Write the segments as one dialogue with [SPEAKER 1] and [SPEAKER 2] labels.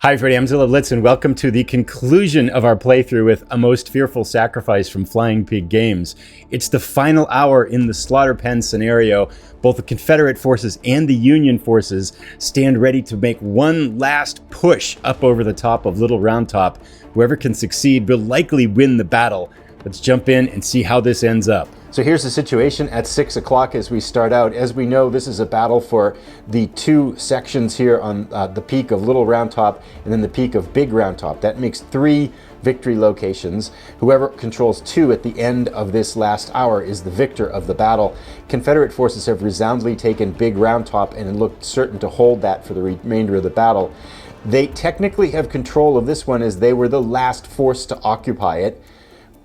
[SPEAKER 1] Hi everybody, I'm Zilla Blitz and welcome to the conclusion of our playthrough with A Most Fearful Sacrifice from Flying Pig Games. It's the final hour in the slaughter pen scenario. Both the Confederate forces and the Union forces stand ready to make one last push up over the top of Little Round Top. Whoever can succeed will likely win the battle. Let's jump in and see how this ends up. So here's the situation at 6 o'clock as we start out. As we know, this is a battle for the two sections here on the peak of Little Round Top and then the peak of Big Round Top. That makes 3 victory locations. Whoever controls 2 at the end of this last hour is the victor of the battle. Confederate forces have resoundingly taken Big Round Top and looked certain to hold that for the remainder of the battle. They technically have control of this one as they were the last force to occupy it,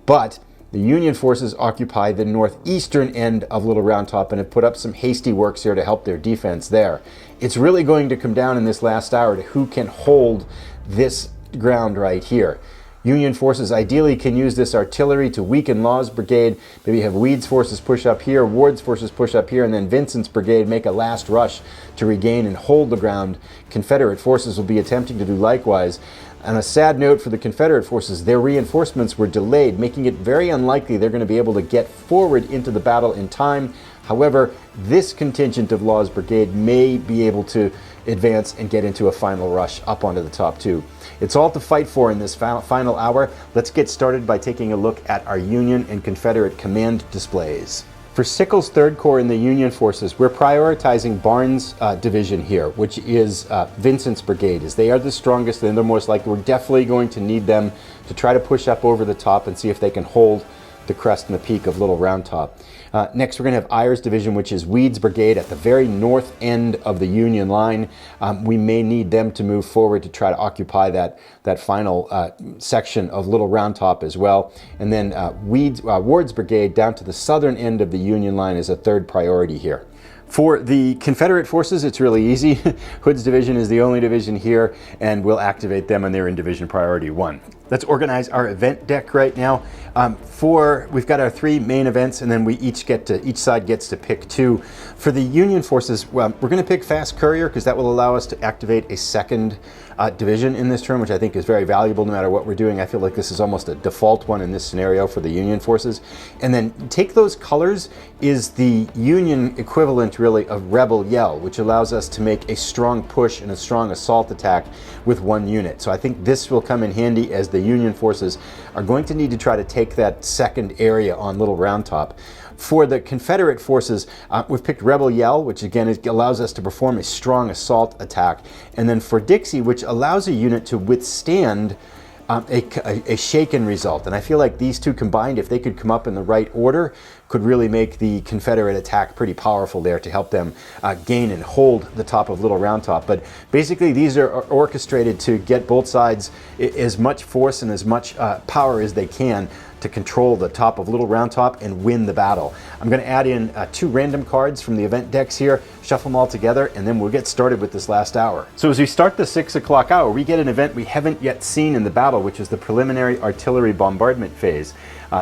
[SPEAKER 1] but the Union forces occupy the northeastern end of Little Round Top and have put up some hasty works here to help their defense there. It's really going to come down in this last hour to who can hold this ground right here. Union forces ideally can use this artillery to weaken Law's brigade. Maybe have Weed's forces push up here, Ward's forces push up here, and then Vincent's brigade make a last rush to regain and hold the ground. Confederate forces will be attempting to do likewise. On a sad note for the Confederate forces, their reinforcements were delayed, making it very unlikely they're going to be able to get forward into the battle in time. However, this contingent of Law's brigade may be able to advance and get into a final rush up onto the top too. It's all to fight for in this final hour. Let's get started by taking a look at our Union and Confederate command displays. For Sickles' 3rd Corps in the Union forces, we're prioritizing Barnes' division here, which is Vincent's brigade, as they are the strongest and they're most likely. We're definitely going to need them to try to push up over the top and see if they can hold the crest and the peak of Little Round Top. Next, we're going to have Ayer's division, which is Weed's brigade at the very north end of the Union line. We may need them to move forward to try to occupy that final section of Little Round Top as well. And then Ward's brigade down to the southern end of the Union line is a 3rd priority here. For the Confederate forces, it's really easy. Hood's division is the only division here, and we'll activate them and they're in division priority 1. Let's organize our event deck right now. We've got our 3 main events, and then each side gets to pick 2. For the Union forces, well, we're going to pick Fast Courier because that will allow us to activate a 2nd division in this turn, which I think is very valuable no matter what we're doing. I feel like this is almost a default one in this scenario for the Union forces. And then Take Those Colors is the Union equivalent really of Rebel Yell, which allows us to make a strong push and a strong assault attack with 1 unit. So I think this will come in handy as the Union forces are going to need to try to take that 2nd area on Little Round Top. For the Confederate forces, we've picked Rebel Yell, which again allows us to perform a strong assault attack. And then for Dixie, which allows a unit to withstand a shaken result. And I feel like these two combined, if they could come up in the right order, could really make the Confederate attack pretty powerful there to help them gain and hold the top of Little Round Top. But basically these are orchestrated to get both sides as much force and as much power as they can to control the top of Little Round Top and win the battle. I'm going to add in 2 random cards from the event decks here, shuffle them all together, and then we'll get started with this last hour. So as we start the 6 o'clock hour, we get an event we haven't yet seen in the battle, which is the preliminary artillery bombardment phase.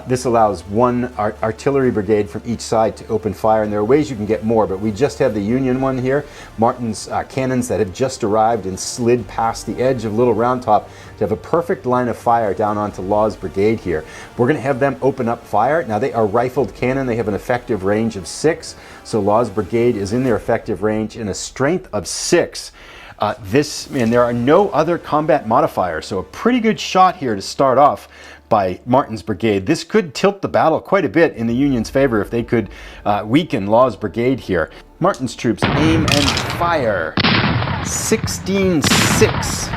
[SPEAKER 1] This allows 1 artillery brigade from each side to open fire, and there are ways you can get more, but we just have the Union one here. Martin's cannons that have just arrived and slid past the edge of Little Round Top to have a perfect line of fire down onto Law's brigade here. We're going to have them open up fire. Now they are rifled cannon. They have an effective range of 6, so Law's brigade is in their effective range in a strength of 6. And there are no other combat modifiers, so a pretty good shot here to start off by Martin's brigade. This could tilt the battle quite a bit in the Union's favor if they could weaken Law's brigade here. Martin's troops aim and fire. 16-6.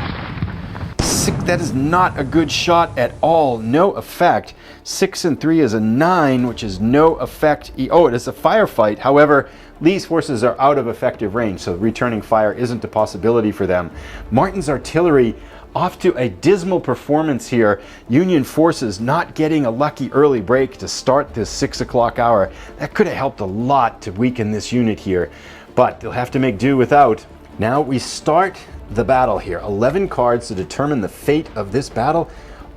[SPEAKER 1] That is not a good shot at all. No effect. 6 and 3 is a 9, which is no effect. Oh, it is a firefight. However, Lee's forces are out of effective range, so returning fire isn't a possibility for them. Martin's artillery off to a dismal performance here. Union forces not getting a lucky early break to start this 6 o'clock hour. That could have helped a lot to weaken this unit here, but they'll have to make do without. Now we start the battle here. 11 cards to determine the fate of this battle.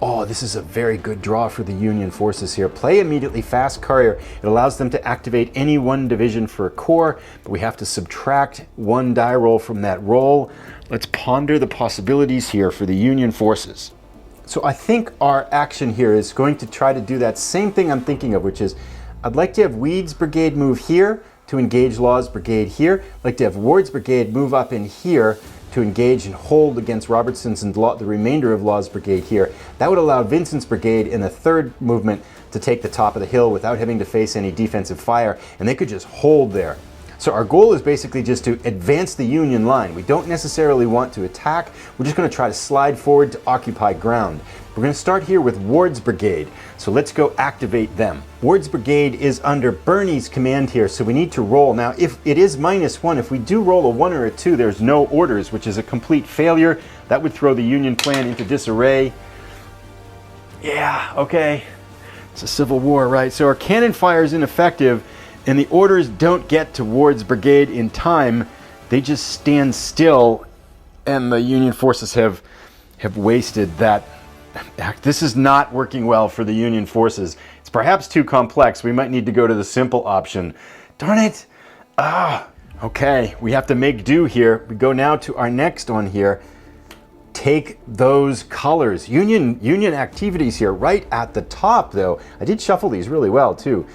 [SPEAKER 1] Oh, this is a very good draw for the Union forces here. Play immediately fast courier. It allows them to activate any one division for a corps, but we have to subtract one die roll from that roll. Let's ponder the possibilities here for the Union forces. So I think our action here is going to try to do that same thing I'm thinking of, which is I'd like to have Weed's brigade move here to engage Law's brigade here. I'd like to have Ward's brigade move up in here to engage and hold against Robertson's and the remainder of Law's brigade here. That would allow Vincent's brigade in the third movement to take the top of the hill without having to face any defensive fire, and they could just hold there. So our goal is basically just to advance the Union line. We don't necessarily want to attack. We're just going to try to slide forward to occupy ground. We're going to start here with Ward's brigade. So let's go activate them. Ward's brigade is under Birney's command here, so we need to roll. Now, if it is -1, if we do roll a 1 or a 2, there's no orders, which is a complete failure. That would throw the Union plan into disarray. Yeah, okay. It's a civil war, right? So our cannon fire is ineffective, and the orders don't get to Ward's brigade in time. They just stand still, and the Union forces have wasted that. This is not working well for the Union forces. It's perhaps too complex. We might need to go to the simple option. Darn it! Okay, we have to make do here. We go now to our next one here. Take those colors. Union activities here right at the top, though. I did shuffle these really well, too.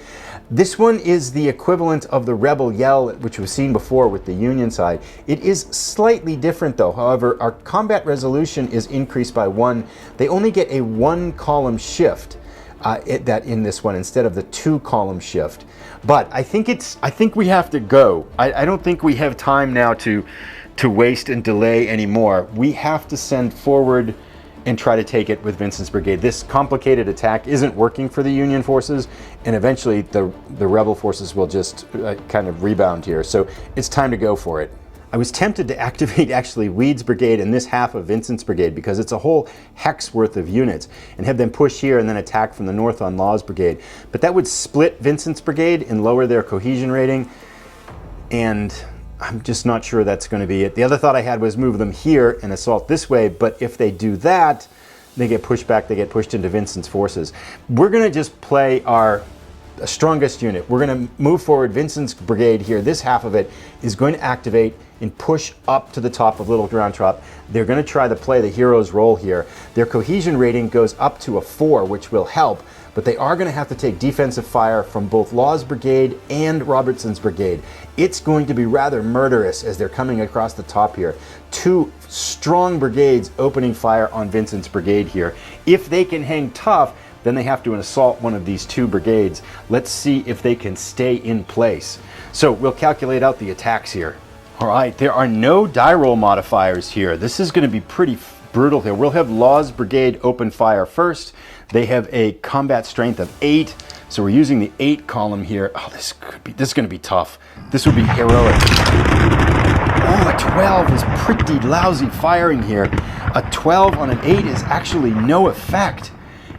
[SPEAKER 1] This one is the equivalent of the Rebel Yell, which we've seen before with the Union side. It is slightly different, though. However, our combat resolution is increased by 1. They only get a 1-column shift in this one instead of the 2-column shift. But I think we have to go. I don't think we have time now to waste and delay anymore. We have to send forward and try to take it with Vincent's brigade. This complicated attack isn't working for the Union forces, and eventually the rebel forces will just kind of rebound here. So it's time to go for it. I was tempted to activate actually Weed's brigade and this half of Vincent's brigade because it's a whole hex worth of units, and have them push here and then attack from the north on Law's brigade. But that would split Vincent's brigade and lower their cohesion rating, and I'm just not sure that's going to be it. The other thought I had was move them here and assault this way, but if they do that, they get pushed back, they get pushed into Vincent's forces. We're going to just play our strongest unit. We're going to move forward Vincent's brigade here. This half of it is going to activate and push up to the top of Little Ground Trop. They're going to try to play the hero's role here. Their cohesion rating goes up to a 4, which will help, but they are going to have to take defensive fire from both Law's brigade and Robertson's brigade. It's going to be rather murderous as they're coming across the top here. 2 strong brigades opening fire on Vincent's brigade here. If they can hang tough, then they have to assault one of these 2 brigades. Let's see if they can stay in place. So we'll calculate out the attacks here. All right, there are no die roll modifiers here. This is going to be pretty brutal here. We'll have Law's brigade open fire first. They have a combat strength of 8, so we're using the 8 column here. Oh, this is going to be tough. This would be heroic. Oh, a 12 is pretty lousy firing here. A 12 on an 8 is actually no effect.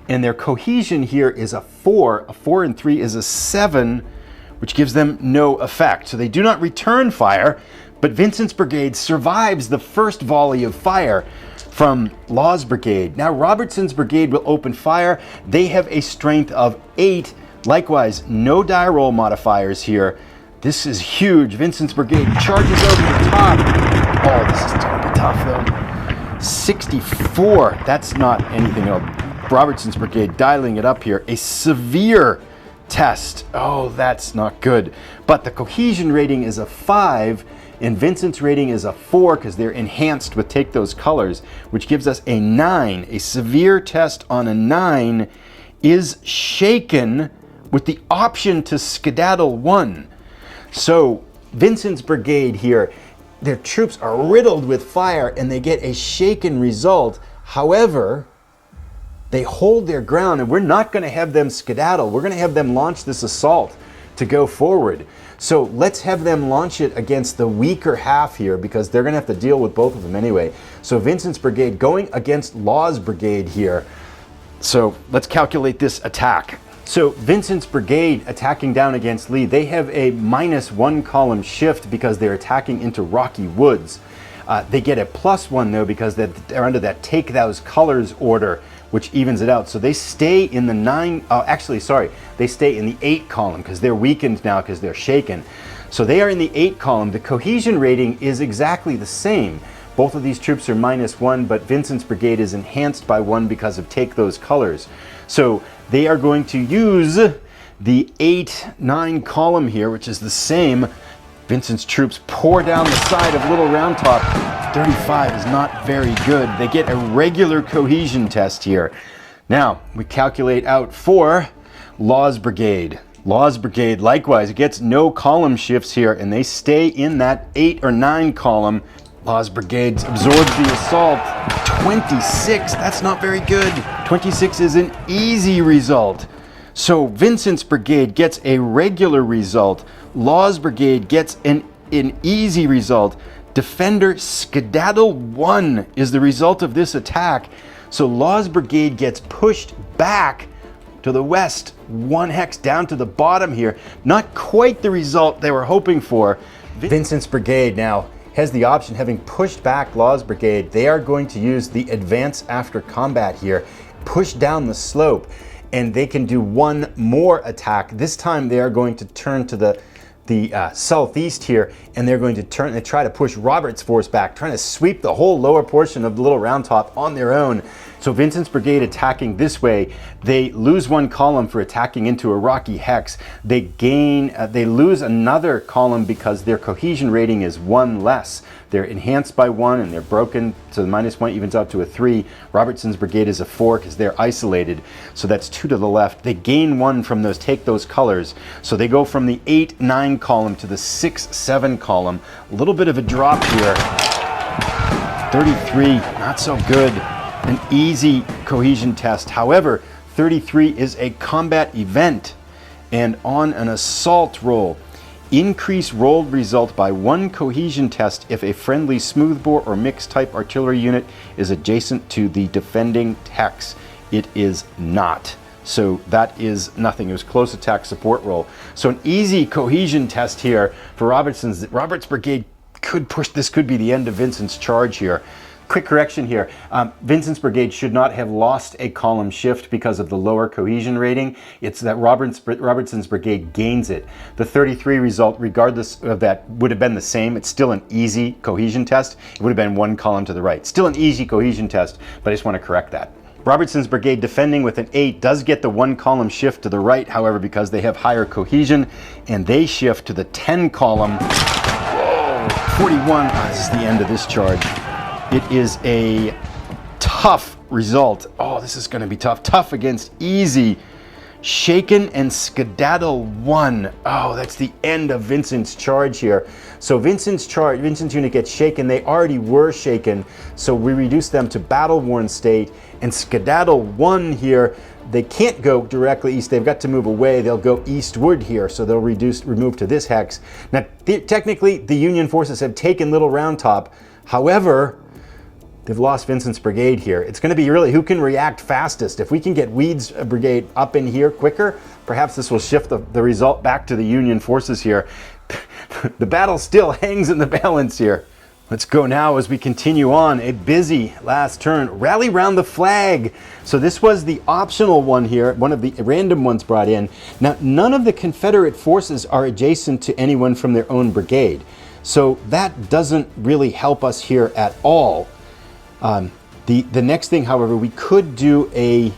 [SPEAKER 1] And their cohesion here is a 4. A 4 and 3 is a 7, which gives them no effect. So they do not return fire, but Vincent's brigade survives the first volley of fire from Law's brigade. Now Robertson's brigade will open fire. They have a strength of 8. Likewise, no die roll modifiers here. This is huge. Vincent's brigade charges over the top. Oh, this is going to be tough though. 64. That's not anything else. Robertson's brigade dialing it up here. A severe test. Oh, that's not good. But the cohesion rating is a 5, and Vincent's rating is a 4 because they're enhanced with Take Those Colors, which gives us a 9. A severe test on a 9 is shaken with the option to skedaddle 1. So Vincent's brigade here, their troops are riddled with fire and they get a shaken result. However, they hold their ground, and we're not going to have them skedaddle. We're going to have them launch this assault to go forward. So let's have them launch it against the weaker half here, because they're going to have to deal with both of them anyway. So Vincent's brigade going against Law's brigade here. So let's calculate this attack. So Vincent's brigade attacking down against Lee, they have a -1 column shift because they're attacking into Rocky Woods. They get a +1 though because they're under that Take Those Colors order, which evens it out. So they stay in the 9, actually, sorry, they stay in the 8 column because they're weakened now because they're shaken. So they are in the 8 column. The cohesion rating is exactly the same. Both of these troops are -1, but Vincent's brigade is enhanced by 1 because of take those colors. So they are going to use the 8-9 column here, which is the same. Vincent's troops pour down the side of Little Round Top. 35 is not very good. They get a regular cohesion test here. Now, we calculate out for Law's brigade. Law's brigade, likewise, gets no column shifts here, and they stay in that 8 or 9 column. Law's brigade absorbs the assault. 26, that's not very good. 26 is an easy result. So Vincent's brigade gets a regular result. Law's brigade gets an easy result. Defender skedaddle 1 is the result of this attack. So Law's brigade gets pushed back to the west, 1 hex down to the bottom here. Not quite the result they were hoping for. Vincent's brigade now has the option, having pushed back Law's brigade, they are going to use the advance after combat here, push down the slope, and they can do 1 more attack. This time they are going to turn to the southeast here, and they're going to turn and try to push Robert's force back, trying to sweep the whole lower portion of the Little Round Top on their own. So Vincent's brigade attacking this way, they lose 1 column for attacking into a rocky hex. They gain, they lose another column because their cohesion rating is 1 less. They're enhanced by 1 and they're broken, so the -1 evens out to a 3. Robertson's brigade is a 4 because they're isolated, so that's 2 to the left. They gain 1 from those, take those colors. So they go from the 8-9 column to the 6-7 column. A little bit of a drop here. 33, not so good. An easy cohesion test. However, 33 is a combat event, and on an assault roll, increase rolled result by 1 cohesion test if a friendly smoothbore or mixed type artillery unit is adjacent to the defending hex. It is not. So that is nothing. It was close attack support roll. So an easy cohesion test here for Robert's brigade could push. This could be the end of Vincent's charge here. Quick correction here. Vincent's brigade should not have lost a column shift because of the lower cohesion rating. It's that Robertson's brigade gains it. The 33 result, regardless of that, would have been the same. It's still an easy cohesion test. It would have been 1 column to the right. Still an easy cohesion test, but I just want to correct that. Robertson's brigade defending with an 8 does get the 1 column shift to the right, however, because they have higher cohesion, and they shift to the 10 column. Whoa, 41. This is the end of this charge. It is a tough result. Oh, this is going to be tough. Tough against easy. Shaken and skedaddle 1. Oh, that's the end of Vincent's charge here. So Vincent's unit gets shaken. They already were shaken, so we reduce them to battle-worn state. And skedaddle 1 here, they can't go directly east. They've got to move away. They'll go eastward here, so they'll remove to this hex. Now, technically, the Union forces have taken Little Round Top. However, they've lost Vincent's brigade here. It's going to be really who can react fastest. If we can get Weed's brigade up in here quicker, perhaps this will shift the result back to the Union forces here. The battle still hangs in the balance here. Let's go now as we continue on. A busy last turn. Rally round the flag. So this was the optional one here, one of the random ones brought in. Now, none of the Confederate forces are adjacent to anyone from their own brigade. So that doesn't really help us here at all. The next thing, however, we could do a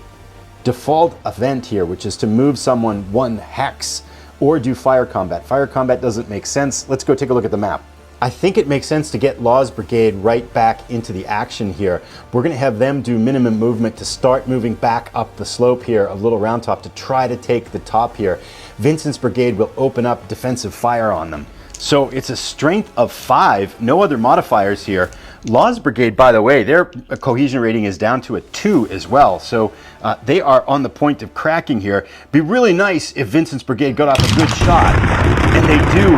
[SPEAKER 1] default event here, which is to move someone 1 hex or do fire combat. Fire combat doesn't make sense. Let's go take a look at the map. I think it makes sense to get Law's brigade right back into the action here. We're going to have them do minimum movement to start moving back up the slope here of Little Round Top to try to take the top here. Vincent's brigade will open up defensive fire on them. So it's a strength of 5, no other modifiers here. Law's brigade, by the way, their cohesion rating is down to a 2 as well. So they are on the point of cracking here. Be really nice if Vincent's brigade got off a good shot, and they do.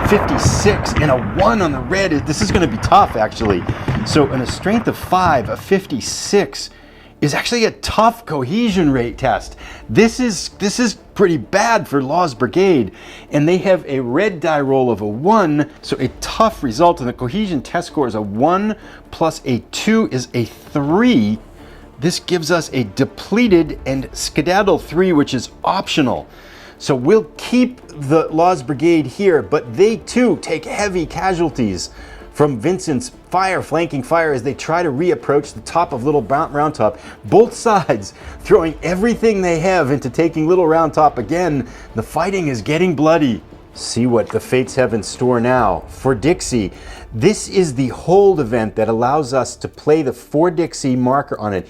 [SPEAKER 1] 56 and a 1 on the red. This is going to be tough, actually. So in a strength of 5, a 56 is actually a tough cohesion rate test. This is pretty bad for Law's brigade, and they have a red die roll of a 1, so a tough result, and the cohesion test score is a 1 plus a 2 is a 3. This gives us a depleted and skedaddle 3, which is optional. So we'll keep the Laws Brigade here, but they too take heavy casualties from Vincent's flanking fire as they try to reapproach the top of Little Round Top. Both sides throwing everything they have into taking Little Round Top again. The fighting is getting bloody. See what the fates have in store now. For Dixie, this is the hold event that allows us to play the For Dixie marker on it.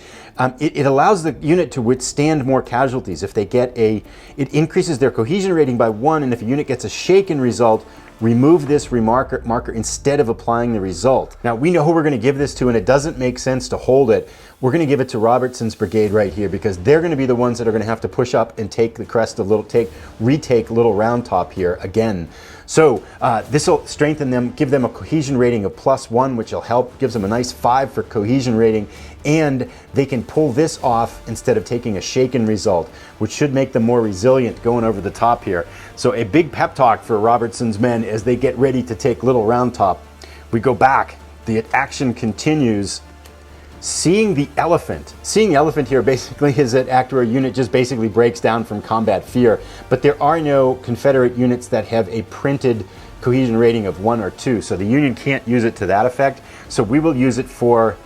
[SPEAKER 1] It allows the unit to withstand more casualties. If they get it increases their cohesion rating by 1, and if a unit gets a shaken result, remove this marker instead of applying the result. Now we know who we're going to give this to, and it doesn't make sense to hold it. We're going to give it to Robertson's brigade right here, because they're going to be the ones that are going to have to push up and take the crest of retake Little Round Top here again. So this will strengthen them, give them a cohesion rating of +1, which will help, gives them a nice 5 for cohesion rating, and they can pull this off instead of taking a shaken result, which should make them more resilient going over the top here. So a big pep talk for Robertson's men as they get ready to take Little Round Top. We go back, the action continues. Seeing the elephant here basically is that act where a unit just basically breaks down from combat fear, but there are no Confederate units that have a printed cohesion rating of 1 or 2, so the Union can't use it to that effect. So we will use it for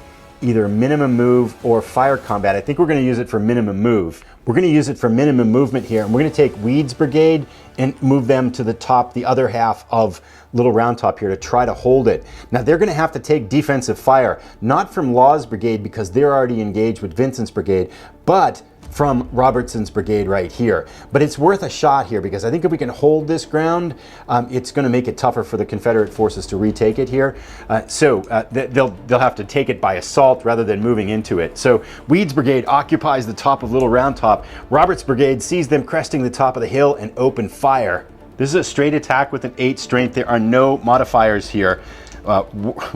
[SPEAKER 1] either minimum move or fire combat. I think we're going to use it for minimum move. We're going to use it for minimum movement here, and we're going to take Weed's brigade and move them to the top, the other half of Little Round Top here, to try to hold it. Now they're going to have to take defensive fire, not from Law's brigade because they're already engaged with Vincent's brigade, but from Robertson's brigade right here. But it's worth a shot here, because I think if we can hold this ground, it's going to make it tougher for the Confederate forces to retake it here. They'll have to take it by assault rather than moving into it. So Weed's brigade occupies the top of Little Round Top. Robert's brigade sees them cresting the top of the hill and open fire. This is a straight attack with an 8 strength. There are no modifiers here.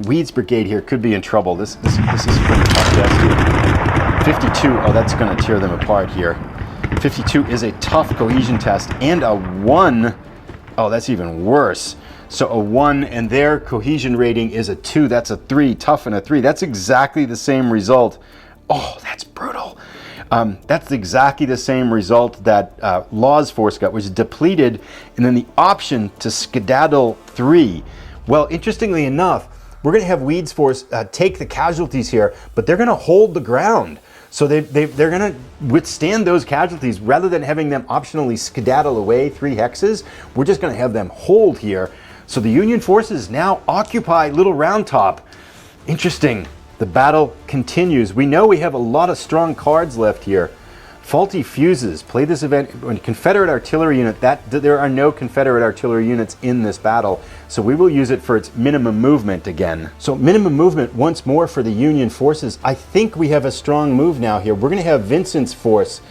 [SPEAKER 1] Weed's brigade here could be in trouble. This is pretty tough. 52, oh, that's going to tear them apart here. 52 is a tough cohesion test, and a 1, oh, that's even worse. So a 1, and their cohesion rating is a 2. That's a 3, tough and a 3. That's exactly the same result. Oh, that's brutal. That's exactly the same result that Law's force got, which is depleted, and then the option to skedaddle 3. Well, interestingly enough, we're going to have Weed's force take the casualties here, but they're going to hold the ground. So they're going to withstand those casualties rather than having them optionally skedaddle away 3 hexes. We're just going to have them hold here. So the Union forces now occupy Little Round Top. Interesting. The battle continues. We know we have a lot of strong cards left here. Faulty fuses. Play this event when Confederate artillery unit. There are no Confederate artillery units in this battle, so we will use it for its minimum movement again. So minimum movement once more for the Union forces. I think we have a strong move now here. We're going to have Vincent's force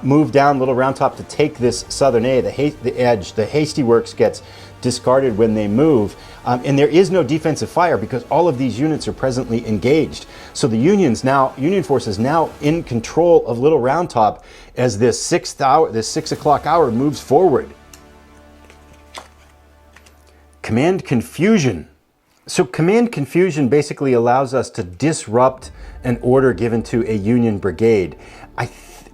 [SPEAKER 1] move down Little Round Top to take this southern A, the edge. The hasty works gets discarded when they move, and there is no defensive fire because all of these units are presently engaged. So the Union forces now in control of Little Round Top as this 6 o'clock hour moves forward. Command confusion. So command confusion basically allows us to disrupt an order given to a Union brigade.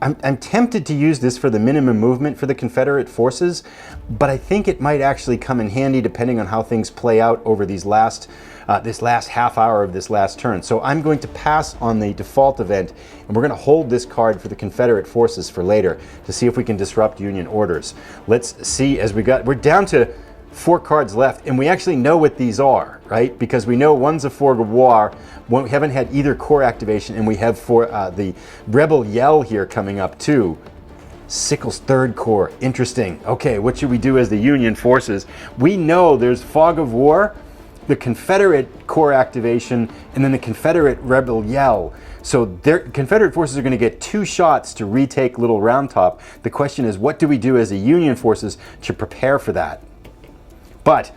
[SPEAKER 1] I'm tempted to use this for the minimum movement for the Confederate forces, but I think it might actually come in handy depending on how things play out over this last half hour of this last turn. So I'm going to pass on the default event, and we're going to hold this card for the Confederate forces for later to see if we can disrupt Union orders. Let's see, we're down to 4 cards left, and we actually know what these are, right? Because we know one's a Fog of War, we haven't had either core activation, and we have for the Rebel Yell here coming up too. Sickles 3rd Corps, interesting. Okay, what should we do as the Union forces? We know there's Fog of War, the Confederate core activation, and then the Confederate Rebel Yell. So Confederate forces are going to get 2 shots to retake Little Round Top. The question is, what do we do as the Union forces to prepare for that? But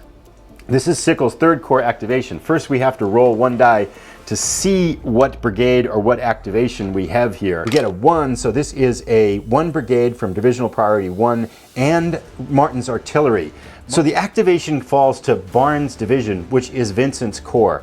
[SPEAKER 1] this is Sickles' 3rd Corps activation. First, we have to roll 1 die to see what brigade or what activation we have here. We get a 1, so this is a 1 brigade from Divisional Priority 1 and Martin's artillery. So the activation falls to Barnes' division, which is Vincent's corps.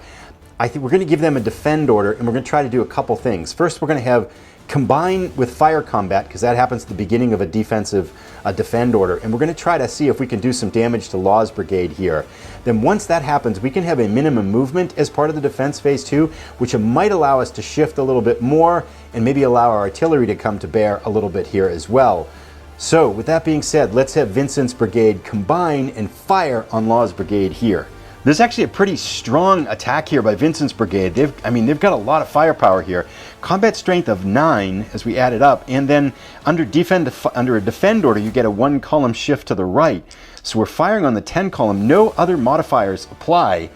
[SPEAKER 1] I think we're going to give them a defend order, and we're going to try to do a couple things. First, we're going to have combine with fire combat, because that happens at the beginning of a defensive defend order, and we're going to try to see if we can do some damage to Law's Brigade here. Then once that happens, we can have a minimum movement as part of the defense phase too, which might allow us to shift a little bit more and maybe allow our artillery to come to bear a little bit here as well. So with that being said, let's have Vincent's Brigade combine and fire on Law's Brigade here. There's actually a pretty strong attack here by Vincent's Brigade. They've got a lot of firepower here. Combat strength of 9 as we add it up, and then under a defend order, you get a 1 column shift to the right. So we're firing on the 10 column. No other modifiers apply.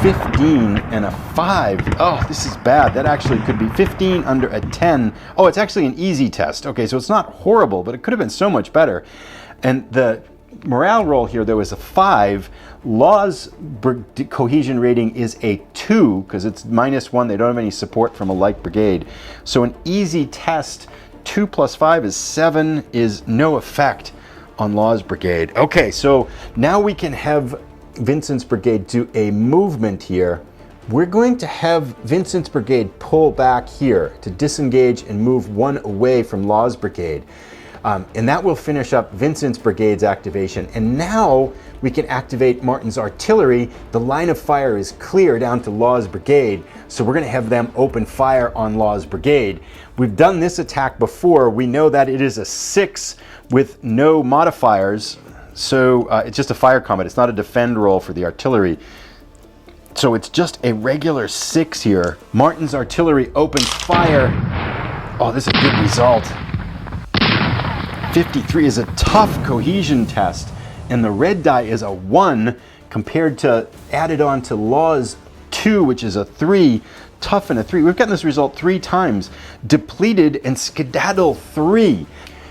[SPEAKER 1] 15 and a 5. Oh, this is bad. That actually could be 15 under a 10. Oh, it's actually an easy test. Okay, so it's not horrible, but it could have been so much better. And the morale roll here, there was a 5. Law's cohesion rating is a 2 because it's -1. They don't have any support from a like brigade. So an easy test, 2 plus 5 is 7, is no effect on Law's Brigade. Okay, so now we can have Vincent's Brigade do a movement here. We're going to have Vincent's Brigade pull back here to disengage and move 1 away from Law's Brigade. And that will finish up Vincent's Brigade's activation. And now we can activate Martin's artillery. The line of fire is clear down to Law's Brigade, so we're going to have them open fire on Law's Brigade. We've done this attack before. We know that it is a 6 with no modifiers, so it's just a fire combat. It's not a defend roll for the artillery. So it's just a regular 6 here. Martin's artillery opens fire. Oh, this is a good result. 53 is a tough cohesion test, and the red die is a 1 compared to added on to Law's 2, which is a 3. Tough and a 3. We've gotten this result 3 times. Depleted and skedaddle 3.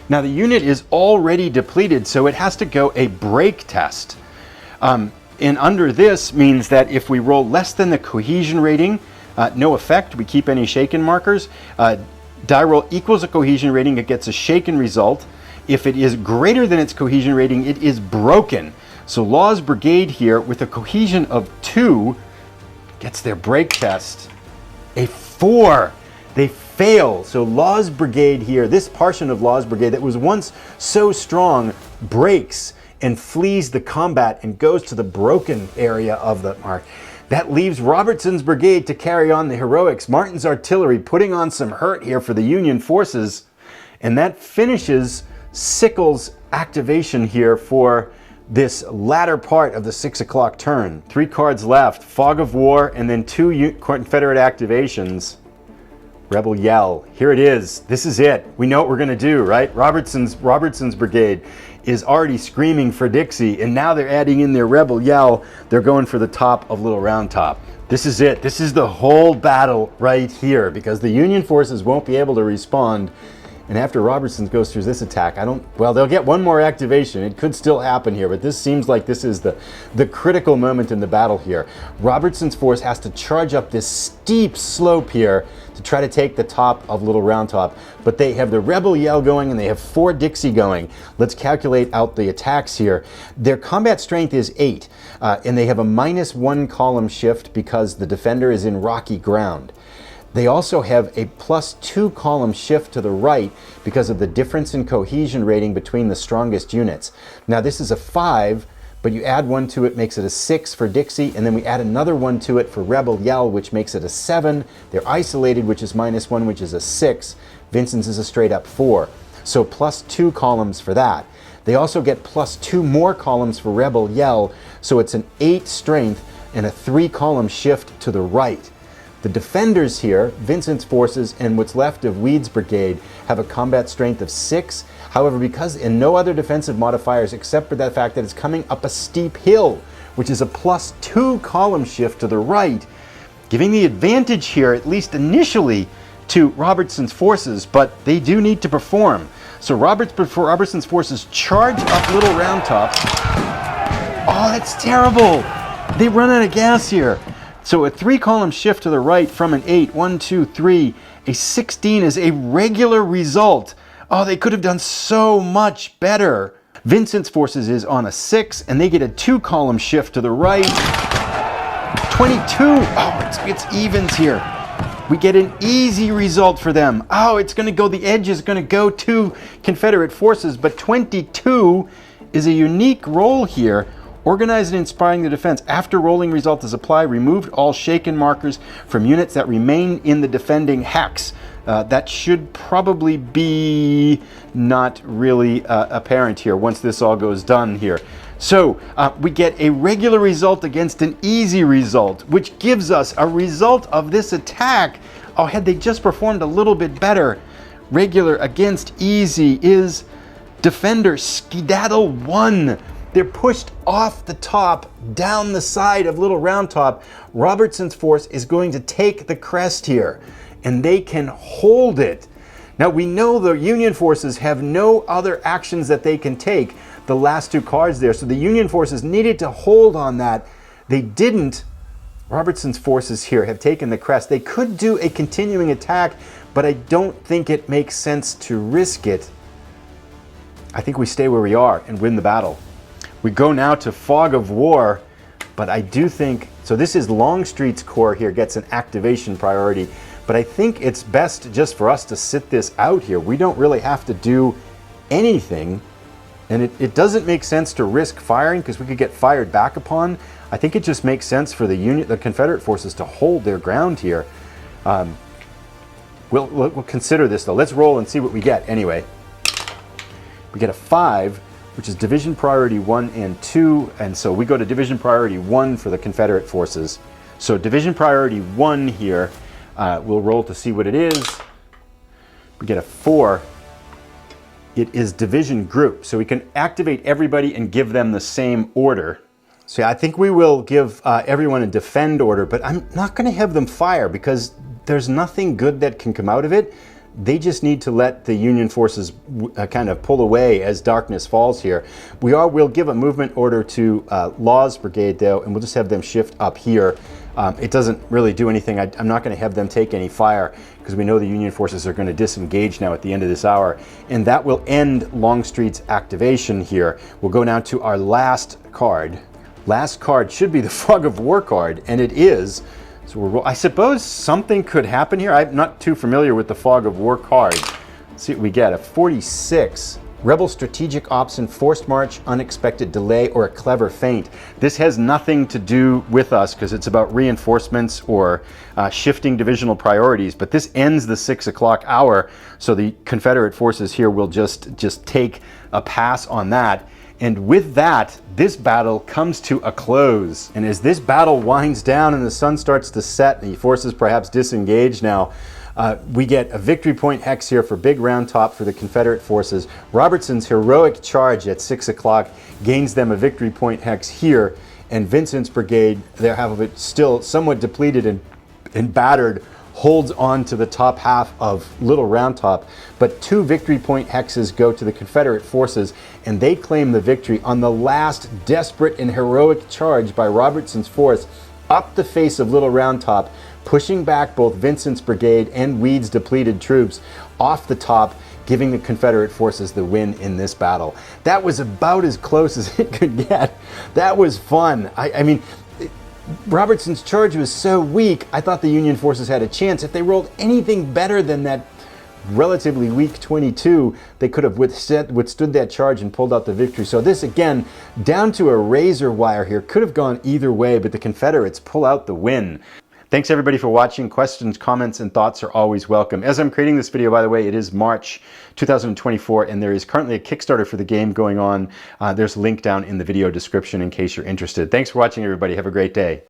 [SPEAKER 1] Now the unit is already depleted, so it has to go a break test. And under this means that if we roll less than the cohesion rating, no effect, we keep any shaken markers. Die roll equals a cohesion rating, it gets a shaken result. If it is greater than its cohesion rating, it is broken. So Law's Brigade here, with a cohesion of 2, gets their break test. A 4. They fail. So Law's Brigade here, this portion of Law's Brigade that was once so strong, breaks and flees the combat and goes to the broken area of the mark. That leaves Robertson's Brigade to carry on the heroics. Martin's artillery putting on some hurt here for the Union forces. And that finishes Sickles' activation here for this latter part of the 6 o'clock turn. 3 cards left, Fog of War, and then 2 Confederate activations. Rebel Yell, here it is. This is it. We know what we're gonna do, right? Robertson's Brigade is already screaming for Dixie, and now they're adding in their Rebel Yell. They're going for the top of Little Round Top. This is it. This is the whole battle right here, because the Union forces won't be able to respond. And after Robertson goes through this attack, well, they'll get 1 more activation. It could still happen here, but this seems like this is the critical moment in the battle here. Robertson's force has to charge up this steep slope here to try to take the top of Little Round Top. But they have the Rebel Yell going, and they have 4 Dixie going. Let's calculate out the attacks here. Their combat strength is 8, and they have a -1 column shift because the defender is in rocky ground. They also have a +2 column shift to the right because of the difference in cohesion rating between the strongest units. Now this is a 5, but you add 1 to it, makes it a 6 for Dixie, and then we add another 1 to it for Rebel Yell, which makes it a 7. They're isolated, which is -1, which is a 6. Vincent's is a straight up 4. So +2 columns for that. They also get +2 more columns for Rebel Yell, so it's an 8 strength and a 3 column shift to the right. The defenders here, Vincent's forces and what's left of Weed's Brigade, have a combat strength of 6. However, because in no other defensive modifiers except for the fact that it's coming up a steep hill, which is a +2 column shift to the right, giving the advantage here, at least initially, to Robertson's forces, but they do need to perform. So Robertson's forces charge up Little Round Top. Oh, that's terrible! They run out of gas here. So a 3 column shift to the right from an 8, 1, 2, 3, a 16 is a regular result. Oh, they could have done so much better. Vincent's forces is on a 6, and they get a 2-column shift to the right. 22. Oh, it's evens here. We get an easy result for them. Oh, it's going to go, the edge is going to go to Confederate forces, but 22 is a unique roll here. Organize and inspiring the defense. After rolling result is applied, removed all shaken markers from units that remain in the defending hex. That should probably be not really apparent here once this all goes done here. So we get a regular result against an easy result, which gives us a result of this attack. Oh, had they just performed a little bit better. Regular against easy is defender skedaddle 1. They're pushed off the top, down the side of Little Round Top. Robertson's force is going to take the crest here, and they can hold it. Now we know the Union forces have no other actions that they can take, the last 2 cards there, so the Union forces needed to hold on that. They didn't. Robertson's forces here have taken the crest. They could do a continuing attack, but I don't think it makes sense to risk it. I think we stay where we are and win the battle. We go now to Fog of War, but I do think, so this is Longstreet's corps here, gets an activation priority, but I think it's best just for us to sit this out here. We don't really have to do anything, and it doesn't make sense to risk firing because we could get fired back upon. I think it just makes sense for the Confederate forces to hold their ground here. We'll consider this though. Let's roll and see what we get anyway. We get a 5, which is division priority 1 and 2, and so we go to division priority 1 for the Confederate forces. So division priority 1 here, we'll roll to see what it is. We get a 4. It is division group, so we can activate everybody and give them the same order. So yeah, I think we will give everyone a defend order, but I'm not going to have them fire because there's nothing good that can come out of it. They just need to let the Union forces kind of pull away as darkness falls here. We'll give a movement order to Law's brigade though, and we'll just have them shift up here. It doesn't really do anything. I'm not going to have them take any fire because we know the Union forces are going to disengage now at the end of this hour. And that will end Longstreet's activation here. We'll go now to our last card. Last card should be the Fog of War card, and it is. So I suppose something could happen here. I'm not too familiar with the Fog of War card. Let's see what we get. A 46. Rebel strategic ops and forced march, unexpected delay, or a clever feint. This has nothing to do with us because it's about reinforcements or shifting divisional priorities, but this ends the 6 o'clock hour, so the Confederate forces here will just take a pass on that. And with that, this battle comes to a close. And as this battle winds down and the sun starts to set and the forces perhaps disengage now, we get a victory point hex here for Big Round Top for the Confederate forces. Robertson's heroic charge at 6 o'clock gains them a victory point hex here. And Vincent's brigade, they're half of it still somewhat depleted and battered, holds on to the top half of Little Round Top, but 2 victory point hexes go to the Confederate forces, and they claim the victory on the last desperate and heroic charge by Robertson's force up the face of Little Round Top, pushing back both Vincent's brigade and Weed's depleted troops off the top, giving the Confederate forces the win in this battle. That was about as close as it could get. That was fun. I mean, Robertson's charge was so weak, I thought the Union forces had a chance. If they rolled anything better than that relatively weak 22, they could have withstood that charge and pulled out the victory. So this, again, down to a razor wire here. Could have gone either way, but the Confederates pull out the win. Thanks everybody for watching. Questions, comments, and thoughts are always welcome. As I'm creating this video, by the way, it is March 2024, and there is currently a Kickstarter for the game going on. There's a link down in the video description in case you're interested. Thanks for watching, everybody. Have a great day.